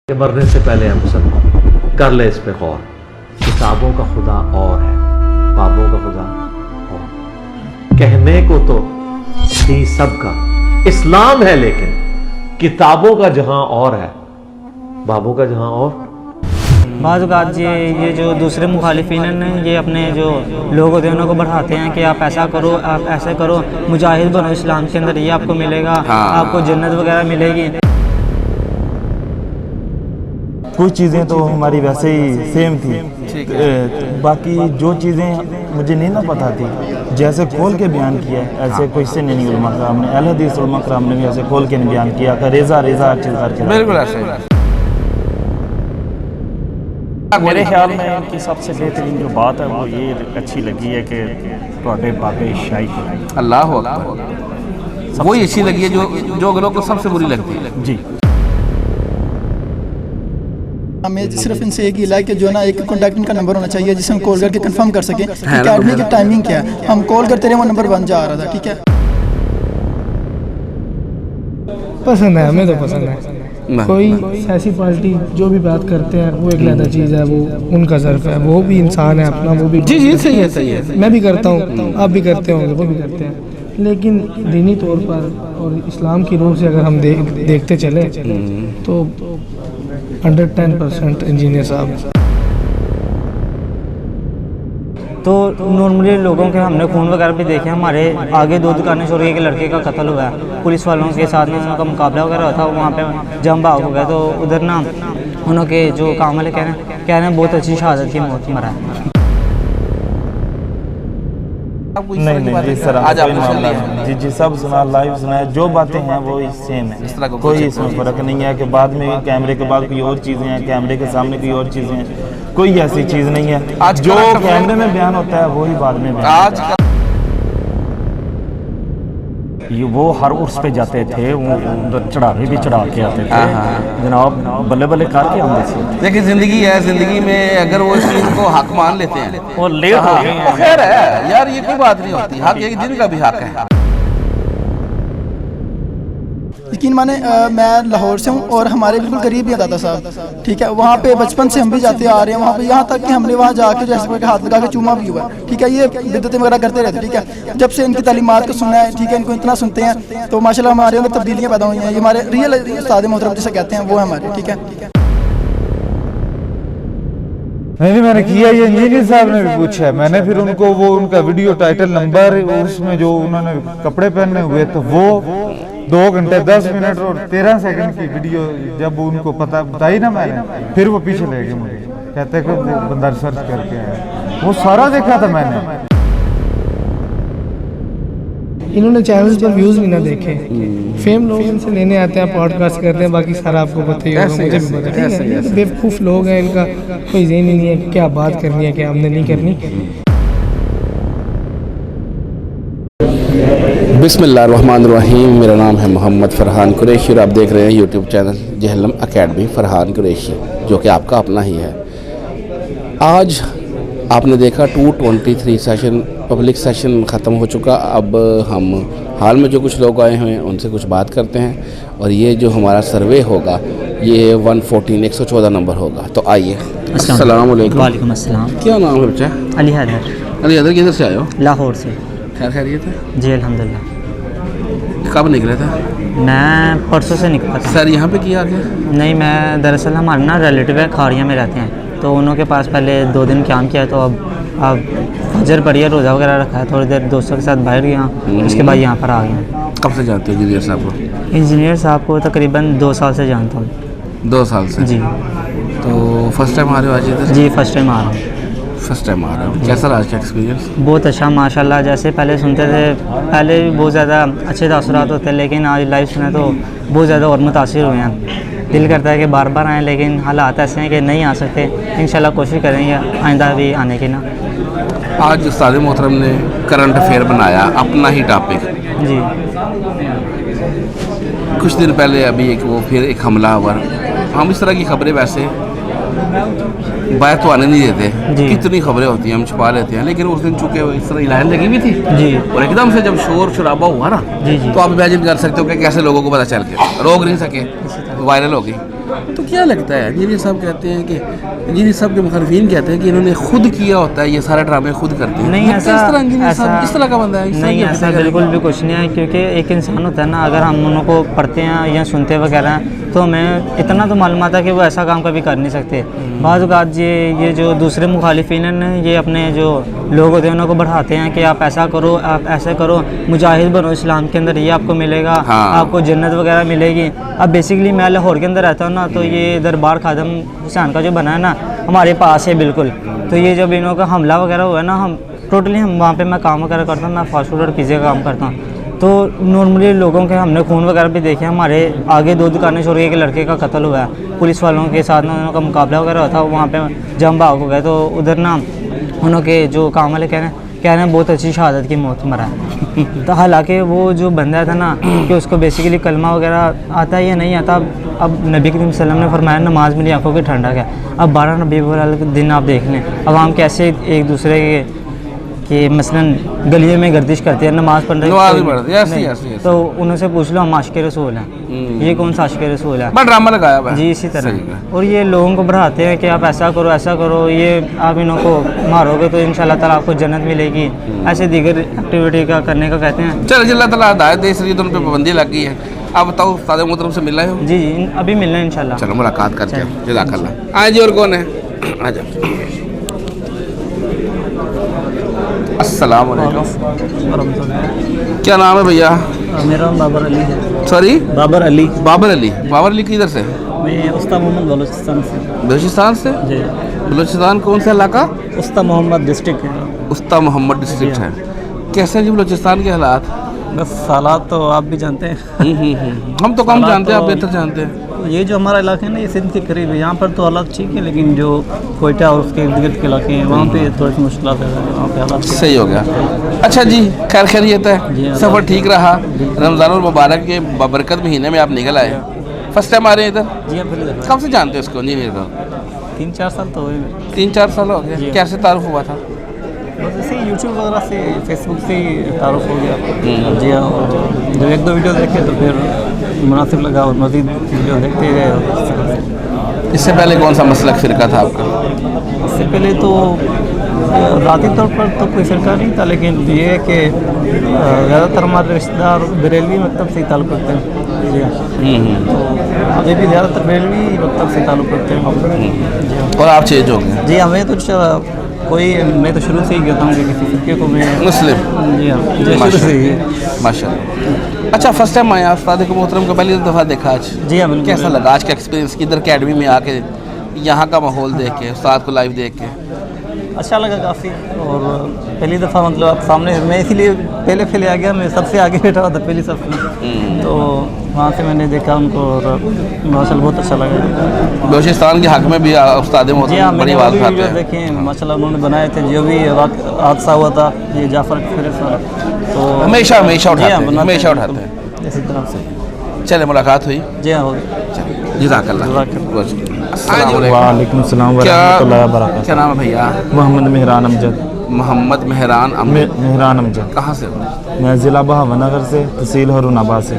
کہ مرنے سے پہلے ہم سب کر لے اس پہ غور. کتابوں کا خدا اور ہے، بابوں کا خدا اور. کہنے کو تو تھی سب کا اسلام ہے، لیکن کتابوں کا جہاں اور ہے، بابوں کا جہاں اور. بعض اوقات یہ جو دوسرے مخالفین ہیں یہ اپنے جو لوگ ہوتے ہیں انہوں کو بڑھاتے ہیں کہ آپ ایسا کرو، آپ ایسے کرو، مجاہد بنو اسلام کے اندر، یہ آپ کو ملے گا، آپ کو جنت وغیرہ ملے گی. کچھ چیزیں تو ہماری ویسے ہی سیم تھی، باقی جو چیزیں مجھے نہیں نہ پتہ تھی جیسے کھول کے بیان کیا ہے ایسے کوئی سے نہیں علماء کرام نے، اہل حدیث علماء کرام نے بھی ایسے کھول کے نہیں بیان کیا کہ ریزہ ہر چیز کر کے. بالکل ایسے میرے خیال میں ان کی سب سے بہترین جو بات ہے وہ یہ اچھی لگی ہے کہ ٹوٹے پاپے شاہی کو اللہ اکبر، وہی اچھی لگی ہے جو لوگوں کو سب سے بری لگتی ہے. جی ہمیں صرف ان سے ایک ہی کہ جو نا ایک کانٹیکٹ ان کا نمبر ہونا چاہیے جسے ہم کال کر کے کنفرم کر سکیں کہ اکیڈمی کی ٹائمنگ کیا ہے. ہم کال کرتے رہے وہ نمبر بن جا رہا تھا. ٹھیک ہے، پسند ہے، ہمیں تو پسند ہے. کوئی سیاسی پارٹی جو بھی بات کرتے ہیں وہ ایک علیحدہ چیز ہے، وہ ان کا ظرف ہے، وہ بھی انسان ہے اپنا، وہ بھی جی صحیح ہے. میں بھی کرتا ہوں، آپ بھی کرتے ہوں گے، وہ بھی کرتے ہیں. لیکن دینی طور پر اور اسلام کی روح سے اگر ہم دیکھتے چلیں تو 110% انجینئر صاحب. تو نارملی لوگوں کے ہم نے خون وغیرہ بھی دیکھے. ہمارے آگے 2 دکانیں چھوڑ کے ایک لڑکے کا قتل ہوا ہے، پولیس والوں کے ساتھ میں ان کا مقابلہ وغیرہ ہوا تھا، وہاں پہ جم بھاگ ہو گیا. تو ادھر نا انہوں کے جو کام والے کہہ رہے ہیں بہت اچھی شہادت کی موت مرا ہے. نہیں سر، آج آپ نے جی سب سنا، لائیو سنا ہے، جو باتیں ہیں وہ سیم ہیں، کوئی اس میں فرق نہیں ہے کہ بعد میں کیمرے کے بعد کوئی اور چیزیں ہیں، کیمرے کے سامنے کوئی اور چیزیں ہیں، کوئی ایسی چیز نہیں ہے. جو کیمرے میں بیان ہوتا ہے وہی بعد میں آج وہ ہر عرس پہ جاتے تھے، وہ چڑھاوے بھی چڑھا کے آتے تھے جناب، بلے بلے کر کے آتے تھے. دیکھیں زندگی ہے، زندگی میں اگر وہ اس چیز کو حق مان لیتے ہیں وہ لیٹ ہو گئے ہیں. خیر ہے یار، یہ کوئی بات نہیں ہوتی. حق ایک دن کا بھی حق ہے. یقین مانے میں لاہور سے ہوں اور ہمارے بالکل قریب ہی ہے دادا صاحب. ٹھیک ہے، وہاں پہ بچپن سے ہم بھی جاتے آ رہے ہیں وہاں پہ، یہاں تک کہ ہم نے وہاں جا کے جیسے کہ ہاتھ لگا کے چوما بھی ہوا ہے. ٹھیک ہے، یہ بدعتیں وغیرہ کرتے رہتے. ٹھیک ہے، جب سے ان کی تعلیمات کو سنا ہے، ٹھیک ہے، ان کو اتنا سنتے ہیں تو ماشاءاللہ ہمارے اندر تبدیلیاں پیدا ہوئی ہیں. یہ ہمارے ریئل استاد محترم جسے کہتے ہیں وہ ہمارے. ٹھیک ہے، نہیں میں نے کیا، یہ انجینئر صاحب نے بھی پوچھا ہے. میں نے پھر ان کو وہ ان کا ویڈیو ٹائٹل نمبر اس میں جو انہوں نے کپڑے پہنے ہوئے تو وہ 2 گھنٹے 10 منٹ اور 13 سیکنڈ کی ویڈیو جب ان کو پتہ بتائی نا میں نے، پھر وہ پیچھے لے گئے مجھے، کہتے کہ بندہ ریسرچ کر کے آیا. وہ سارا دیکھا تھا میں نے. انہوں نے چینلز پر ویوز بھی نہ دیکھے، فیم لوگ ان سے لینے آتے ہیں، پوڈ کاسٹ کرتے ہیں، باقی سارا آپ کو پتہ ہی ہوگا، مجھے بھی پتہ ہے. بے وقوف لوگ ہیں، ان کا کوئی ذہن ہی نہیں ہے کہ کیا بات کرنی ہے کیا ہم نے نہیں کرنی. بسم اللہ الرحمن الرحیم. میرا نام ہے محمد فرحان قریشی اور آپ دیکھ رہے ہیں YouTube channel Jhelum academy Farhan Qureshi, جو کہ آپ کا اپنا ہی ہے. آج آپ نے دیکھا 223 سیشن پبلک سیشن ختم ہو چکا. اب ہم حال میں جو کچھ لوگ آئے ہیں ان سے کچھ بات کرتے ہیں، اور یہ جو ہمارا سروے ہوگا یہ 114 نمبر ہوگا. تو آئیے. السلام علیکم. وعلیکم السلام. کیا نام ہے بچہ؟ علی حیدر. علی حیدر کدھر سے آئے ہو؟ لاہور سے. خیر خیریت ہے؟ جی الحمدللہ. کب نکلے تھے؟ میں پرسوں سے نکلا تھا. سر یہاں پہ کیا آگے؟ نہیں، میں دراصل ہمارے نا ریلیٹیو ہے، کھاڑیاں میں رہتے ہیں، تو انہوں کے پاس پہلے 2 دن قیام کیا، تو اب فجر پڑھی ہے، روزہ وغیرہ رکھا ہے، تھوڑی دیر دوستوں کے ساتھ باہر گیا، اس کے بعد یہاں پر آ گیا. کب سے جانتے ہو انجینئر صاحب کو؟ انجینئر صاحب کو تقریباً 2 سال سے جانتا ہوں. 2 سال سے؟ جی. تو فرسٹ ٹائم آ رہے ہو آج ادھر؟ جی فرسٹ ٹائم آ رہا ہوں. فرسٹ ٹائم آ رہا ہوں. کیسا رہا آج کا ایکسپیرینس؟ بہت اچھا ماشاء اللہ. جیسے پہلے سنتے تھے، پہلے بھی بہت زیادہ اچھے تاثرات ہوتے ہیں، لیکن آج لائیو سنے تو بہت زیادہ اور متاثر ہوئے ہیں. دل کرتا ہے کہ بار بار آئیں، لیکن حالات ایسے ہیں کہ نہیں آ سکتے. انشاءاللہ کوشش کریں گے آئندہ بھی آنے کی نا. آج استاد محترم نے کرنٹ افیئر بنایا، اپنا ہی ٹاپک. جی. کچھ دن پہلے ابھی پھر ایک حملہ ہوا. ہم اس طرح کی خبریں ویسے باہر تو آنے نہیں دیتے، جی. کتنی خبریں ہوتی ہیں ہم چھپا لیتے ہیں، لیکن اس دن چونکہ اس طرح لائن لگی ہوئی تھی جی. اور ایک دم سے جب شور شرابہ ہوا نا، جی. تو آپ امیجن کر سکتے ہو کہ کیسے لوگوں کو پتہ چل کے روک نہیں سکے، وائرل ہو گئی. تو کیا لگتا ہے انجینئر صاحب کہتے ہیں کہ انجینئر صاحب کے مخالفین کہتے ہیں کہ انہوں نے خود کیا ہوتا ہے یہ سارے ڈرامے خود کرتے ہیں. نہیں ایسا اس طرح انجینئر صاحب اس طرح کا بندہ ہے نہیں, ایسا بالکل بھی کچھ نہیں ہے. کیونکہ ایک انسان ہوتا ہے نا, اگر ہم انہوں کو پڑھتے ہیں یا سنتے وغیرہ ہیں تو ہمیں اتنا تو معلومات ہے کہ وہ ایسا کام کبھی کر نہیں سکتے. بعض اوقات یہ جو دوسرے مخالفین ہیں یہ اپنے جو لوگ ہوتے ہیں انہوں کو بڑھاتے ہیں کہ آپ ایسا کرو, آپ ایسا کرو, مجاہد بنو اسلام کے اندر, یہ آپ کو ملے گا, آپ کو جنت وغیرہ ملے گی. اب بیسکلی میں لاہور کے اندر رہتا ہوں نا, تو یہ دربار خادم حسین کا جو بنا ہے نا ہمارے پاس ہے بالکل. تو یہ جب انہوں کا حملہ وغیرہ ہوا ہے نا, ہم ٹوٹلی وہاں پہ میں کام وغیرہ کرتا ہوں, میں فاسٹ فوڈ اور پیزے کا کام کرتا ہوں. تو نارملی لوگوں کے ہم نے خون وغیرہ بھی دیکھے. ہمارے آگے 2 دکانیں چھوڑ کے ایک لڑکے کا قتل ہوا ہے, پولیس والوں کے ساتھ انہوں کا مقابلہ وغیرہ ہوا تھا, وہاں پہ جم بھاگ ہو گئے. تو ادھر نا انہوں کے جو کام والے کہہ رہے ہیں بہت اچھی شہادت کی موت مرا ہے. تو حالانکہ وہ جو بندہ تھا نا کہ اس کو بیسیکلی کلمہ وغیرہ آتا ہے یا نہیں آتا. اب نبی کریم صلی اللہ علیہ وسلم نے فرمایا نماز میری آنکھوں کی ٹھنڈک ہے. اب 12 ربیع الاول کے دن آپ دیکھ لیں عوام کیسے ایک دوسرے کے مثلاً گلیوں میں گردش کرتے ہیں, نماز پڑھ رہے ہیں تو انہوں سے پوچھ لو ہم عاشق رسول ہیں, یہ کون سا عاشق رسول ہے, ڈرامہ لگایا ہوا ہے. جی اسی طرح. اور یہ لوگوں کو بڑھاتے ہیں کہ آپ ایسا کرو, یہ آپ انہوں کو مارو گے تو انشاءاللہ تعالیٰ آپ کو جنت ملے گی. ایسے دیگر ایکٹیویٹی کا کرنے کا کہتے ہیں. چلو اللہ تعالیٰ ہدایت دے, اس لیے تو ان پہ پابندی لگ گئی ہے. آپ بتاؤ استاد محترم سے مل رہے ہو؟ جی ابھی ملنا ہے انشاءاللہ. چلو ملاقات کرتے ہیں. جزاک اللہ. آئے جی, اور کون ہے؟ آ جاؤ. السلام علیکم. کیا نام ہے بھیا؟ میرا نام بابر علی ہے. سوری بابر علی. بابر علی. بابر علی کدھر سے؟ میں استا محمد بلوچستان سے. بلوچستان سے؟ جی. بلوچستان کون سا علاقہ؟ استا محمد ڈسٹرکٹ ہے. استا محمد ڈسٹرکٹ ہے. کیسے جی بلوچستان کے حالات؟ بس حالات تو آپ بھی جانتے ہیں. ہم تو کم جانتے ہیں, آپ بہتر جانتے ہیں. یہ جو ہمارا علاقہ ہے نا یہ سندھ کے قریب ہے, یہاں پر تو حالات ٹھیک ہے, لیکن جو کوئٹہ اور اس کے ارد گرد کے علاقے ہیں وہاں پہ تھوڑی سی مشکلات ہے. وہاں پہ حالات صحیح ہو گیا. اچھا جی, خیر خیریت ہے؟ سفر ٹھیک رہا؟ رمضان المبارک کے بابرکت مہینے میں آپ نکل آئے, فرسٹ ٹائم آ رہے ہیں ادھر؟ جی ہاں. پہلے کب سے جانتے ہیں اس کو انجینئر کو؟ 3-4 سال تو ہوئے. 3-4 سال ہو گئے. کیسے تعارف ہوا تھا؟ بس ایسے ہی یوٹیوب وغیرہ سے, فیس بک سے ہی تعارف ہو گیا. جی ہاں. جب 1-2 ویڈیو دیکھے تو پھر مناسب لگا اور مزید ویڈیو دیکھتے گئے. اس سے پہلے کون سا مسلک فرقہ تھا آپ کا؟ اس سے پہلے تو ذاتی طور پر تو کوئی فرقہ نہیں تھا, لیکن یہ ہے کہ زیادہ تر ہمارے رشتہ دار بریلوی مکتب سے ہی تعلق رکھتے ہیں. جی ہاں. تو مجھے بھی زیادہ تر بریلوی مکتب سے تعلق رکھتے ہیں. اور آپ چینج ہو گئے؟ جی ہمیں تو میں تو شروع سے ہی کہتا ہوں کہ کسی فرقے کو میں مسلم. جی ہاں شروع سے ہی. ماشاء اللہ. اچھا, فرسٹ ٹائم آیا استاد کو محترم کو پہلی دفعہ دیکھا آج؟ جی ہاں بالکل. کیسا لگا آج کا ایکسپیرینس ادھر اکیڈمی میں آ کے, یہاں کا ماحول دیکھ کے, استاد کو لائیو دیکھ کے؟ اچھا لگا کافی. اور پہلی دفعہ مطلب آپ سامنے, میں اسی لیے پہلے آ گیا, میں سب سے آگے بیٹھا ہوا تھا پہلی صف میں, تو وہاں سے میں نے دیکھا ان کو اور ماشاء اللہ بہت اچھا لگا. بلوچستان کے حق میں بھی استاد محترم بڑی بات اٹھاتے ہیں. دیکھیں ماشاء اللہ انہوں نے بنائے تھے, جو بھی حادثہ ہوا تھا یہ جعفر فیروز والا, تو ہمیشہ اٹھاتے ہیں اسی طرح سے. چلے ملاقات ہوئی. جی ہاں. جزاک اللہ. وعلیکم السلام ورحمۃ اللہ وبرکاتہ. کیا نام ہے بھیا؟ محمد مہران امجد. محمد مہران امجد. کہاں سے ہو؟ میں ضلع بہاول نگر سے, تحصیل ہارون آباد سے.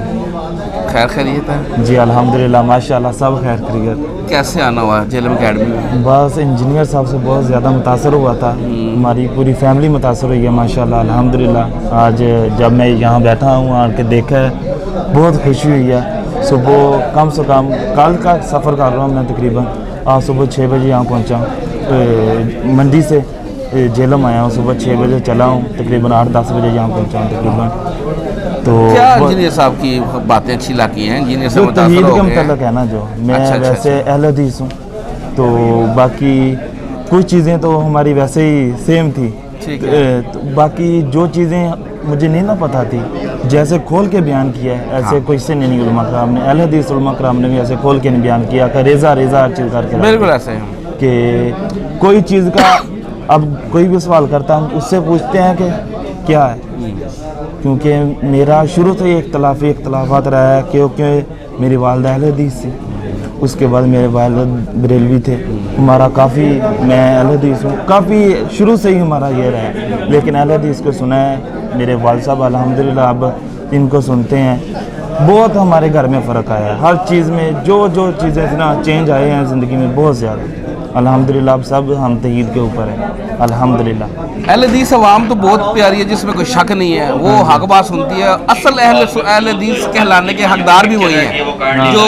خیر خیریت ہے؟ جی الحمدللہ ماشاء اللہ سب خیر خیریت. کیسے آنا ہوا جیلم اکیڈمی میں؟ بس انجینئر صاحب سے بہت زیادہ متاثر ہوا تھا, ہماری پوری فیملی متاثر ہوئی ہے ماشاء اللہ الحمدللہ. آج جب میں یہاں بیٹھا ہوں آ کے دیکھا ہے بہت خوشی ہوئی ہے. صبح کم سے کم کل کا سفر کر رہا ہوں میں, تقریباً آج صبح 6 بجے یہاں پہنچا ہوں, منڈی سے جیلم آیا ہوں, صبح 6 بجے چلا ہوں, تقریباً 8-10 بجے یہاں پہنچا ہوں تقریباً. تو کیا انجینئر صاحب کی باتیں اچھی لگی ہیں؟ انجینئر صاحب توحید کے متعلق ہے نا, جو میں ویسے اہل حدیث ہوں, تو باقی کچھ چیزیں تو ہماری ویسے ہی سیم تھی. باقی جو چیزیں مجھے نہیں نہ پتہ تھی جیسے کھول کے بیان کیا ہے ایسے کوئی سے نہیں علماء کرام نے, اہل حدیث علماء کرام نے بھی ایسے کھول کے نہیں بیان کیا کہ ریزہ ہر چیز کر کے. بالکل ایسے کہ کوئی چیز کا اب کوئی بھی سوال کرتا ہم اس سے پوچھتے ہیں کہ کیا ہے, کیونکہ میرا شروع سے ہی اختلافات رہا ہے, کیونکہ میری والدہ اہل حدیث تھی, اس کے بعد میرے والد بریلوی تھے. ہمارا کافی, میں اہل حدیث ہوں, کافی شروع سے ہی ہمارا یہ رہا ہے, لیکن اہل حدیث کو سنا ہے میرے والد صاحب الحمدللہ, اب ان کو سنتے ہیں बहुत हमारे घर में फ़र्क आया है, हर चीज़ में जो जो चीज़ें ना चेंज आए हैं ज़िंदगी में बहुत ज़्यादा। अल्हम्दुलिल्लाह अब सब हम तहीद के ऊपर है, अल्हम्दुलिल्लाह। अहले हदीस अवाम तो बहुत प्यारी है, जिसमें कोई शक नहीं है, वो हक बात सुनती है। असल अहले हदीस कहलाने के हकदार भी वही हैं जो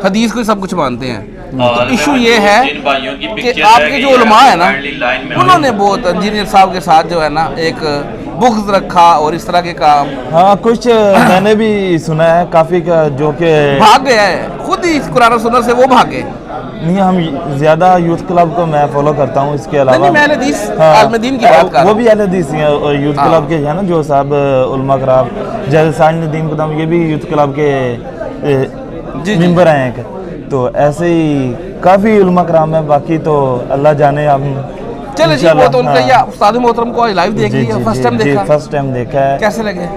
हदीस को सब कुछ मानते हैं। तो इशू ये है कि आपके जो उलमा है ना, उन्होंने बहुत इंजीनियर साहब के साथ जो है ना एक बुग़्ज़ रखा और इस तरह के काम। हाँ, कुछ मैंने भी सुना है काफ़ी का, जो कि भाग गया है खुद ही कुरान और सुन्नत से, वो भागे नहीं। हम ज़्यादा यूथ क्लब को मैं फॉलो करता हूँ, इसके अलावा नहीं, मैं अहले हदीस आलिम दीन की बात कर रहा हूँ। वो भी अहले हदीस हैं और यूथ क्लब के है ना जो साहब उलमा कराम, जैसे साजिद नदीम कदम, ये भी यूथ क्लब के मेंबर हैं एक। तो ऐसे ही काफ़ी उलमा कराम है, बाकी तो अल्लाह जाने। हम चलो जी, वो तो उनका या उस्ताद मोहतरम को आज लाइव देख लिया, फर्स्ट टाइम देखा, फर्स्ट टाइम देखा है। कैसे लगे?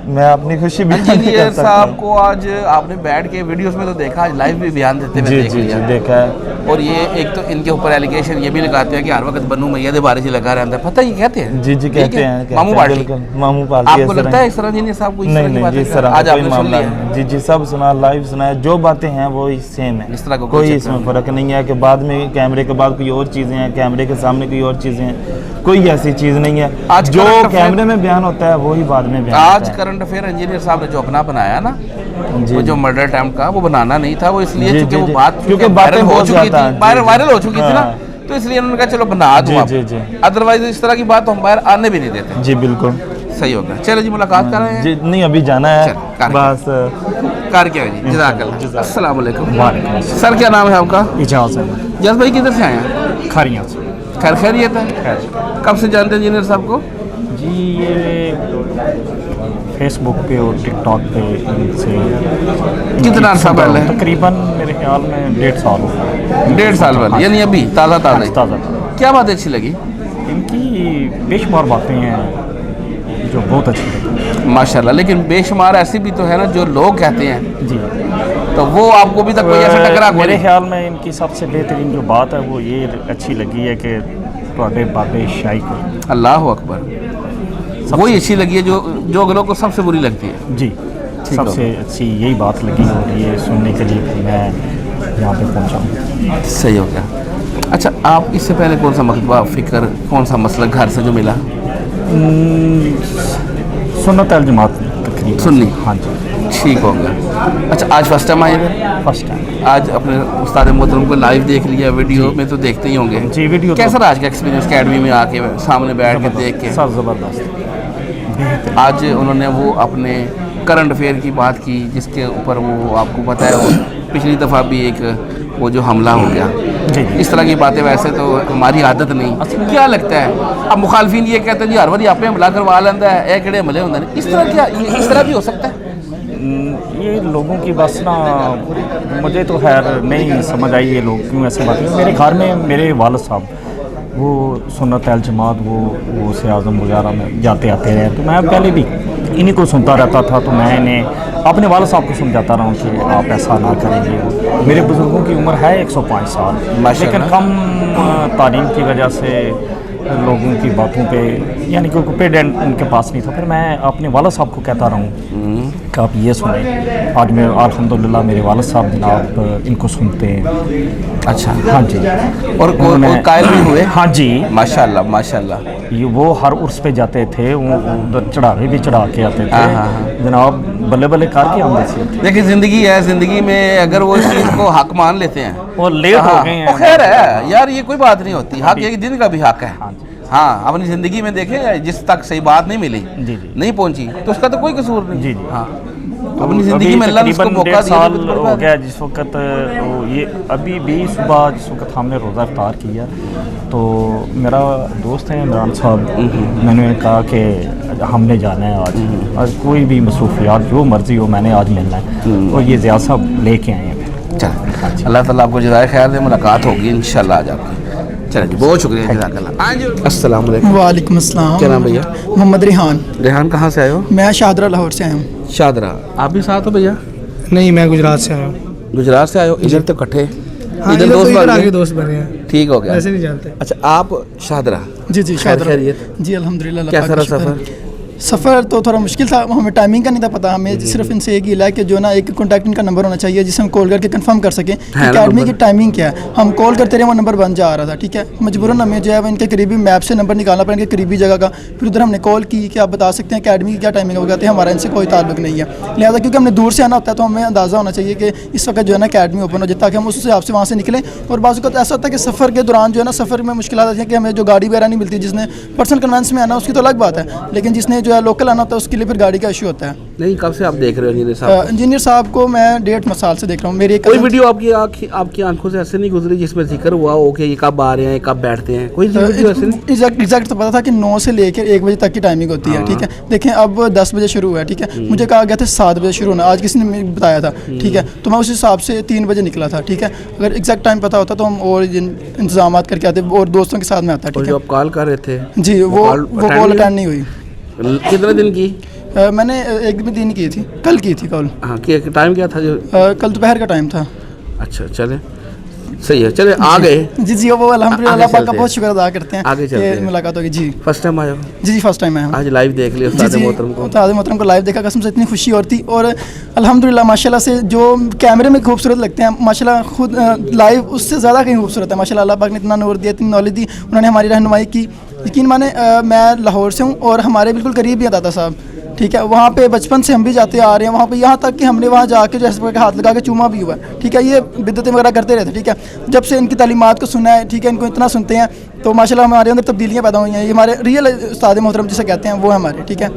मैं अपनी खुशी भी इंजीनियर साहब को आज आपने बैठ के वीडियोस में तो देखा, आज लाइव भी बयान देते हुए देख लिया, देखा है। और ये एक तो इनके ऊपर एलिगेशन ये भी लगाते हैं कि हर वक्त बन्नू मैया के बारे से लगा रहता है, पता ही कहते हैं। जी कहते हैं मामू पार्टी, मामू पार्टी। आपको लगता है इस तरह इंजीनियर साहब को इस तरह की बात नहीं, जिस तरह आज आपने सुन लिया? जी सब सुना, लाइव सुना है, जो बातें हैं वो सेम है, इस तरह का कोई इसमें फ़र्क नहीं है कि बाद में कैमरे के बाद कोई और चीज़ें हैं, कैमरे के सामने कोई और चीज़ें हैं, कोई ऐसी चीज़ नहीं है। आज जो कैमरे में बयान होता है वही बाद में बयान आज होता है। करंट अफेयर इंजीनियर साहब ने जो अपना बनाया ना, वो जो मर्डर अटेम्प्ट का, वो बनाना नहीं था, वो इसलिए क्योंकि वो बात क्योंकि वायरल हो चुकी थी, वायरल हो चुकी थी ना, हाँ। तो इसलिए उन्होंने कहा चलो बना दूं आप, अदरवाइज इस तरह की बात तो हम बाहर आने भी नहीं देते। जी बिल्कुल सही हो गया। चलो जी, मुलाकात कर रहे हैं जी, नहीं अभी जाना है बस। कार क्या है जी, जज़ाकल्लाह। अस्सलाम वालेकुम। सर क्या नाम है आपका? इजाज़त जस भाई किधर से आए हैं? खरियाँ से। खैर खैरियत है? कब से जानते हैं इंजीनियर साहब को? जी ये फेसबुक पे और टिकटॉक पे इनसे कितना अर्सा पहले? तकरीबन मेरे ख्याल में 1.5 साल हो गए। 1.5 साल पहले, यानी अभी ताज़ा ताज़ा क्या बात अच्छी लगी? इनकी बेशुमार बातें हैं जो बहुत अच्छी लगी माशाल्लाह। लेकिन बेशुमार ऐसी भी तो है ना जो लोग कहते हैं जी, तो वो आपको भी तक कोई ऐसा टकरा? मेरे ख्याल में इनकी सबसे बेहतरीन जो बात है वो ये अच्छी लगी है कि थोड़े बाबे शाही को, अल्लाह अकबर, वही अच्छी लगी है जो जो लोगों को सबसे बुरी लगती है। जी सबसे अच्छी यही बात लगी और ये सुनने के लिए मैं यहाँ पे पहुँचा हूँ। सही हो गया। अच्छा, आप इससे पहले कौन सा मकतबा फ़िक्र, कौन सा मसलक घर से जो मिला? सुन्नत अल जमात तकरीबन सुन्नी। हाँ जी, ठीक हो गया। अच्छा, आज फर्स्ट टाइम आए थे? First time. आज अपने उस्ताद मोहतरम को लाइव देख लिया, वीडियो में तो देखते ही होंगे जी। वीडियो कैसा रहा आज का एक्सपीरियंस अकेडमी में आके सामने बैठ के देख के? सब ज़बरदस्त। आज उन्होंने वो अपने करंट अफेयर की बात की, जिसके ऊपर वो आपको पता है वो पिछली दफ़ा भी एक वो जो हमला हो गया, इस तरह की बातें वैसे तो हमारी आदत नहीं। क्या लगता है अब मुखालफिन ये कहते हैं जी हर बारी आप हमला करवा लेंदा है, ए किहड़े हमले होंदे ने, इस तरह क्या इस तरह भी हो सकता है? ये लोगों की बस ना, मुझे तो खैर नहीं समझ आई ये लोग क्यों ऐसे बात। मेरे घर में मेरे वालिद साहब वो सुन्नत अल जमात वो से आज़म वगैरह में जाते आते रहे, तो मैं पहले भी इन्हीं को सुनता रहता था, तो मैं इन्हें अपने वालिद साहब को समझाता रहा हूँ कि आप ऐसा ना करेंगे। मेरे बुज़ुर्गों की उम्र है 105 साल, लेकिन कम तालीम की वजह से लोगों की बातों पे यानी कि पेडेंट उनके पास नहीं था। फिर मैं अपने वालिद साहब को कहता रहा हूँ कि आप ये सुने। आज मैं अल्हम्दुलिल्लाह मेरे वालिद साहब जनाब इनको सुनते हैं। अच्छा, हाँ जी, और कायल भी हुए? हाँ जी, माशाल्लाह माशाल्लाह। ये वो हर उर्स पे जाते थे, वो उधर चढ़ावे भी चढ़ा के आते थे जनाब, बल्ले बल्ले करके आते थे। देखिए ज़िंदगी है, ज़िंदगी में अगर वो इस चीज़ को हक मान लेते हैं वो लेट हो गए हैं, खैर है यार, ये कोई बात नहीं होती। हक एक दिन का भी हक है। हाँ, अपनी ज़िंदगी में देखें जिस तक सही बात नहीं मिली, नहीं पहुंची, तो उसका तो कोई कसूर नहीं। जी हाँ, अपनी ज़िंदगी में अल्लाह ने उसको मौका दिया। साल हो गया जिस वक्त ये अभी भी सुबह जिस वक्त हमने रोज़ा इफ्तार किया, तो मेरा दोस्त है इमरान साहब, मैंने कहा कि हमने जाना है आज कोई भी मसरूफियात जो मर्ज़ी हो, मैंने आज मिलना है, और ये ज़िया साहब लेके आए हैं। चल, अल्लाह ताला आपको जज़ाए खैर दे, मुलाकात होगी इंशाल्लाह आज आपकी। चलिए जी, बहुत शुक्रिया, जज़ाकल्लाह। अस्सलाम वालेकुम। वालेकुम अस्सलाम। क्या नाम भैया? मोहम्मद रेहान। रेहान कहाँ से आए हो? मैं शाहदरा लाहौर से आया हूँ। शाहदरा, आप भी साथ हो भैया? नहीं, मैं गुजरात से आया हूँ। गुजरात से आए हो? इधर तो इकट्ठे, हाँ, इधर दोस्त बने हैं। ठीक हो गया, वैसे नहीं जानते। अच्छा, आप शाहदरा? जी शाहदरा। खैरियत? जी अल्हम्दुलिल्लाह। कैसा रहा सफ़र? सफ़र तो थोड़ा मुश्किल था, हमें टाइमिंग का नहीं था पता, हमें सिर्फ इनसे एक ही है कि जो ना एक कॉन्टैक्ट इनका नंबर होना चाहिए जिसे हम कॉल करके कंफर्म कर सकें कि अकेडमी की टाइमिंग क्या है। हम कॉल करते रहे, वो नंबर बंद जा रहा था, ठीक है। मजबूरन हमें जो है वो इनके करीबी मैप से नंबर निकालना पड़ा, इनके करीबी जगह का। फिर उधर हमने कॉल की कि आप बता सकते हैं अकेडमी की क्या टाइमिंग होगा, तो हमारा इनसे कोई ताल्लुक नहीं है। लिहाजा क्योंकि हमने दूर से आना होता है तो हमें अंदाज़ा होना चाहिए कि इस वक्त जो है ना अकेडमी ओपन हो जाए, ताकि हम उस हिसाब से वहाँ से निकलें। और बाज़ वक़्त ऐसा होता है कि सफ़र के दौरान जो है ना सफ़र में मुश्किल आती है कि हमें जो गाड़ी वगैरह नहीं मिलती, जिसने पर्सनल कन्वेंस में आना उसकी तो अलग बात है, लेकिन जिसने जो है लोकल आना होता है उसके लिए फिर गाड़ी का इशू होता है। नहीं, कब से आप देख रहे हो इंजीनियर साहब? इंजीनियर साहब को मैं 1.5 साल से देख रहा हूँ। मेरी कोई वीडियो आपकी आंखों से ऐसे नहीं गुजरी जिसमें जिक्र हुआ हो कि ये कब आ रहे हैं, कब बैठते हैं? कोई वीडियो ऐसे नहीं? एग्जैक्ट तो पता था कि 9 से लेकर 1 बजे तक की टाइमिंग होती है, ठीक है। देखें अब 10 बजे शुरू हुआ है, ठीक है। मुझे कहा गया था 7 बजे शुरू होना, आज किसी ने मुझे बताया था, ठीक है। तो मैं उस हिसाब से 3 बजे निकला था, ठीक है। अगर एग्जैक्ट टाइम पता होता तो हम और इंतजाम करके आते और दोस्तों के साथ में आता, ठीक है। जो आप कॉल कर रहे थे जी, वो कॉल अटेंड नहीं हुई। कितने दिन की? मैंने एक भी दिन की थी, कल की थी कॉल। हाँ, टाइम क्या था? जो कल दोपहर का टाइम था। अच्छा, चले सही है, चले आ गए। जी जी, वो अल्हम्दुलिल्लाह अल्लाह पाक का बहुत शुक्र अदा करते हैं, आगे चलते हैं। मुलाकात होगी। जी, फर्स्ट टाइम आया? जी फर्स्ट टाइम आया। आज लाइव देख लिया उस्ताद मोहतरम को? उस्ताद मोहतरम को लाइव देखा, कसम से इतनी खुशी होती। और अल्हम्दुलिल्लाह माशाल्लाह से जो कैमरे में खूबसूरत लगते हैं, माशाल्लाह खुद लाइव उससे ज़्यादा कहीं खूबसूरत है। माशाल्लाह अल्लाह पाक ने इतना नूर दिया, इतनी नॉलेज दी, उन्होंने हमारी रहनुमाई की। यकीन माने मैं लाहौर से हूँ और हमारे बिल्कुल करीब ही है दादा साहब, ठीक है। वहाँ पे बचपन से हम भी जाते आ रहे हैं, वहाँ पे यहाँ तक कि हमने वहाँ जाके जैसे हाथ लगा के चूमा भी हुआ है, ठीक है। ये बिद्दतें वगैरह करते रहते, ठीक है। जब से इनकी तालीमात को सुना है, ठीक है, इनको इतना सुनते हैं तो माशाल्लाह हमारे अंदर तब्दीलियाँ पैदा हुई हैं। ये हमारे रियल उस्ताद मोहतरम जिसे कहते हैं वो है हमारे, ठीक है।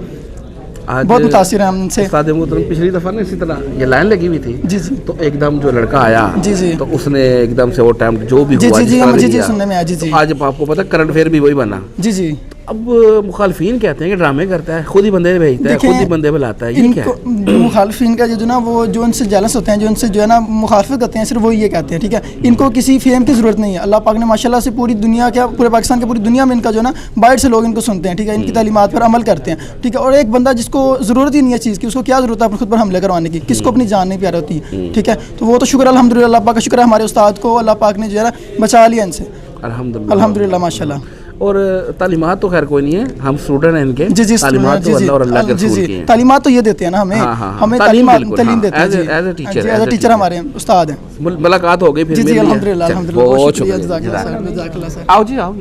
बहुत मुतासिर हैं हम इनसे। उस्ताद मोहतरम पिछली दफ़ा ना इसी तरह ये लाइन लगी हुई थी, जी जी, तो एकदम जो लड़का आया, जी जी, तो उसने एकदम से वो टाइम जो भी हुआ, जी सुनने में आया, जी जी। आज आपको पता करंट अफेयर भी वही बना, जी जी। अब मुखालफिन कहते हैं कि ड्रामे करता है, खुद ही बंदे भेजता है, खुद ही बंदे बुलाता है, ये क्या है? मुखालफिन का जो ना वो जो उनसे जेलस होते हैं, जो उनसे जो है ना मुखालफत करते हैं, सिर्फ वो ये कहते हैं, ठीक है। इनको किसी फेम की ज़रूरत नहीं है। अल्लाह पाक ने माशाल्लाह से पूरी दुनिया क्या पूरे पाकिस्तान के पूरी दुनिया में इनका जो ना बाहर से लोग इनको सुनते हैं, ठीक है, इनकी तालीमात पर अमल करते हैं, ठीक है। और एक बंदा जिसको ज़रूरत ही नहीं है चीज़ की, उसको क्या ज़रूरत है अपने खुद पर हमले करवाने की? किसको अपनी जान नहीं प्यारी होती, ठीक है। तो वो तो शुक्र अल्हम्दुलिल्लाह अल्लाह पाक का शुक्र है, हमारे उस्ताद को अल्लाह पाक ने जो है ना बचा लिया इनसे, अल्हम्दुलिल्लाह माशाल्लाह। और तालीमात तो खैर कोई नहीं है, हम स्टूडेंट हैं इनके। जी जी, तालीमात तो अल्लाह और अल्लाह के रसूल की हैं। तालीमात तो ये देते हैं ना हमें, हमें तालीम देते हैं एज ए टीचर, हमारे उस्ताद हैं। मुलाकात हो गई फिर? जी जी, अल्हम्दुलिल्लाह बहुत शुक्रिया, जज़ाकल्लाह सर। आओ जी, आओ।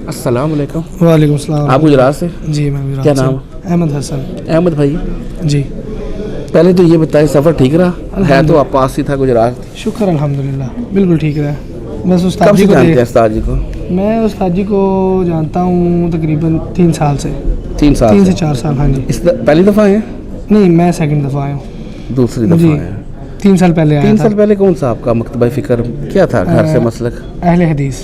अस्सलाम वालेकुम। वालेकुम सलाम। आप गुजरात से? जी, मैं गुजरात। क्या नाम? अहमद हसन। अहमद भाई जी, पहले तो ये बताएं सफ़र ठीक रहा है? तो आप पास ही था गुजरात? शुक्र अल्हम्दुलिल्लाह बिल्कुल ठीक रहा। बस कब उस्ताद से जी को जानते हैं उस्ताद जी को? मैं उस्ताद जी को जानता हूँ तकरीबन 3 साल से। 3 साल? 3 से 4 साल, हाँ जी। पहली दफ़ा है? नहीं, मैं सेकंड दफ़ा आया हूँ। दूसरी दफ़ा है? 3 साल पहले आया। 3 साल पहले कौन सा आपका मकतबा फ़िक्र क्या था? घर से मसलक अहले हदीस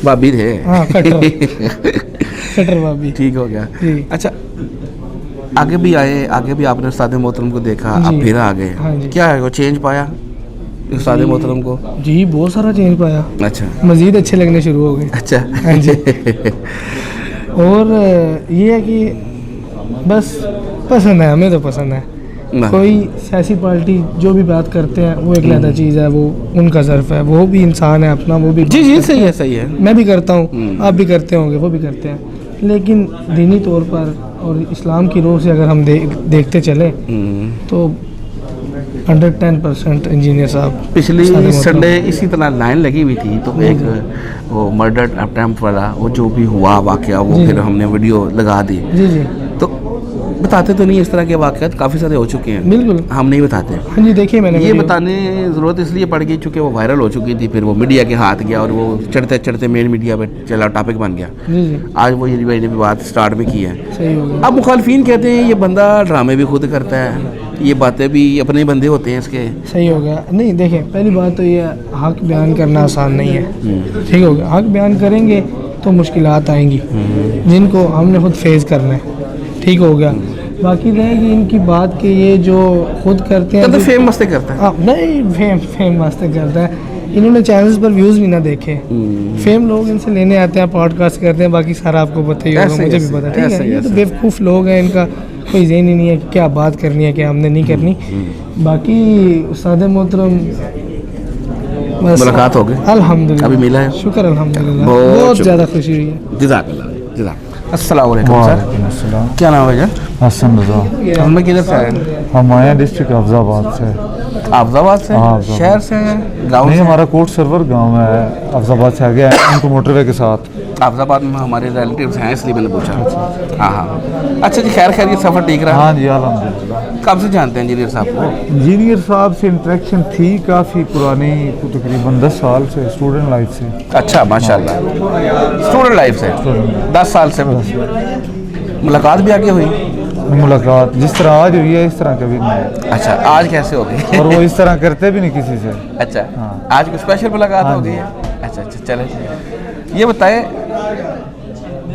बाबी थे? हाँ, कटर बाबी। ठीक हो गया। अच्छा, आगे भी आए, आगे भी आपने उस्ताद मोहतरम को देखा, अब फिर आ गए, क्या है वो चेंज पाया उस्ताद मोहतरम को? जी, बहुत सारा चेंज पाया। अच्छा, मज़ीद अच्छे लगने शुरू हो गए। अच्छा, हाँ जी। और ये है कि बस पसंद है, हमें तो पसंद है। कोई सियासी पार्टी जो भी बात करते हैं वो एक अलग चीज़ है, वो उनका ज़र्फ है, वो भी इंसान है अपना, वो भी। जी जी, सही है, सही है। मैं भी करता हूँ, आप भी करते होंगे, वो भी करते हैं, लेकिन दीनी तौर पर और इस्लाम की रोह से अगर हम देखते चले तो 110% इंजीनियर साहब। पिछली संडे इसी तरह लाइन लगी हुई थी, तो एक वो मर्डर अटेम्प्ट वाला वो जो भी हुआ वाक़या, वो फिर हमने वीडियो लगा दी। जी जी, तो बताते तो नहीं, इस तरह के वाक़यात काफ़ी सारे हो चुके हैं, बिल्कुल हम नहीं बताते। हाँ जी, देखिए मैंने ये बताने ज़रूरत इसलिए पड़ गई क्योंकि वो वायरल हो चुकी थी, फिर वो मीडिया के हाथ गया और वो चढ़ते चढ़ते मेन मीडिया पे चला, टॉपिक बन गया। जी जी, आज वो ये भाई ने भी बात स्टार्ट भी की है। सही हो गया। अब मुखालफिन कहते हैं ये बंदा ड्रामे भी खुद करता है, ये बातें भी अपने बंदे होते हैं इसके। सही हो गया। नहीं, देखें, पहली बात तो ये हक बयान करना आसान नहीं है, ठीक हो गया। हक बयान करेंगे तो मुश्किलात आएंगी जिनको हमने खुद फेस करना है, ठीक हो गया। बाकी रहेगी इनकी बात कि ये जो खुद करते हैं तो फेम मस्ते करता है। नहीं, फेम मस्ते करता है। इन्होंने चैनल्स पर व्यूज़ भी ना देखे, फेम लोग इनसे लेने आते हैं, पॉडकास्ट करते हैं, बाकी सारा आपको पता ही होगा, मुझे भी पता, ठीक है। ये तो बेवकूफ़ लोग हैं, इनका कोई ज़हन ही नहीं है कि क्या बात करनी है, क्या हमने नहीं करनी। बाकी उस्ताद मोहतरम मुलाकात हो गई, अल्हम्दुलिल्लाह, अभी मिला है, शुक्र अल्हम्दुलिल्लाह, बहुत ज़्यादा खुशी हुई है। जज़ाकल्लाह, जज़ाकल्लाह। अस्सलाम वालेकुम सर, वालेकुम क्या नाम है भैया? हसन रजा। हमें किधर से आए? हम आए डिस्ट्रिक्ट अफजाबाद से। अफजाबाद से? हाँ, अफजाबाद। शहर से हैं, गाँव नहीं, से? हमारा कोट सरवर गांव है, अफजाबाद से आगे उनको मोटरवे के साथ। अफजाबाद में हमारे रिलेटिव्स हैं, इसलिए मैंने पूछा। हाँ हाँ, अच्छा जी, खैर ये सफ़र ठीक रहा? हाँ जी अल्हम्दुलिल्लाह। कब से जानते हैं इंजीनियर साहब को? इंजीनियर साहब से इंटरेक्शन थी काफ़ी पुरानी, तकरीबन 10 साल से, स्टूडेंट लाइफ से। अच्छा माशाल्लाह, स्टूडेंट लाइफ से 10 साल से मुलाकात भी आगे हुई? मुलाकात जिस तरह आज हुई है इस तरह कभी नहीं। अच्छा, आज कैसे हो गई? और वो इस तरह करते भी नहीं किसी से। अच्छा हाँ। आज कोई स्पेशल मुलाकात हाँ हो गई जी। है? अच्छा अच्छा, चले ये बताएं,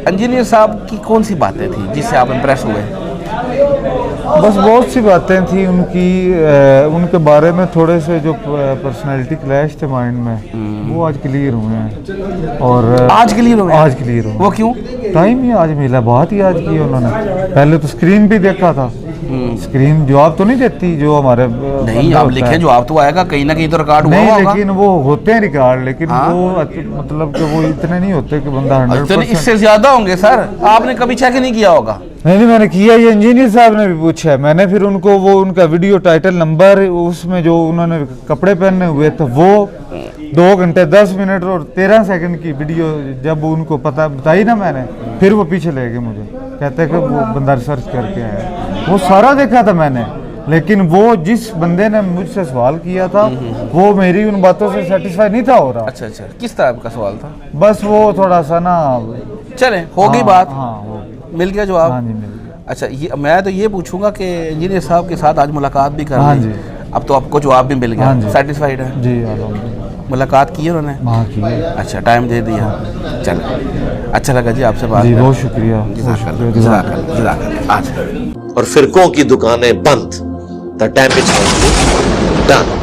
इंजीनियर साहब की कौन सी बातें थी जिससे आप इम्प्रेस हुए? बस बहुत सी बातें थी उनकी, उनके बारे में थोड़े से जो पर्सनालिटी क्लैश थे माइंड में, वो आज क्लियर हुए हैं। और आज क्लियर हुए? आज क्लियर हुए। वो क्यों? टाइम ही आज मिला, बात ही आज की उन्होंने। पहले तो स्क्रीन भी देखा था, स्क्रीन जवाब तो नहीं देती जो हमारे नहीं, आप लिखे जवाब तो आएगा, कहीं ना कहीं तो रिकॉर्ड हुआ नहीं होगा। लेकिन वो होते हैं रिकॉर्ड, लेकिन हाँ? वो मतलब कि वो इतने नहीं होते कि बंदा 100%। इससे ज्यादा होंगे सर, आपने कभी चेक नहीं किया होगा। नहीं मैंने किया, ये इंजीनियर साहब ने भी पूछा है। मैंने फिर उनको वो उनका वीडियो टाइटल नंबर, उसमें जो उन्होंने कपड़े पहने हुए थे वो 2 घंटे 10 मिनट और 13 सेकंड की वीडियो जब उनको पता बताई ना मैंने, फिर वो पीछे ले गए मुझे, कहते कि वो बंदा रिसर्च करके आया। वो सारा देखा था मैंने, लेकिन वो जिस बंदे ने मुझसे सवाल किया था वो मेरी उन बातों से सेटिस्फाई नहीं था हो रहा। अच्छा अच्छा, किस तरह का सवाल था? बस वो थोड़ा सा ना, चले हो गई बात। हाँ हो गई। मिल गया जवाब? हाँ जी मिल गया। अच्छा, ये मैं तो ये पूछूंगा कि इंजीनियर साहब के साथ आज मुलाकात भी कर हाँ ली, जी। अब तो आपको जवाब भी मिल हाँ गया, जी। सेटिस्फाइड है? जी अल्हम्दुलिल्लाह। मुलाकात की है उन्होंने? हाँ की है। अच्छा, टाइम दे दिया, चलो अच्छा लगा जी आपसे बात जी, करके। बहुत शुक्रिया। जज़ाकल्लाह, जज़ाकल्लाह, जज़ाकल्लाह। आज और फिरकों की दुकानें बंद, द डैमेज डन।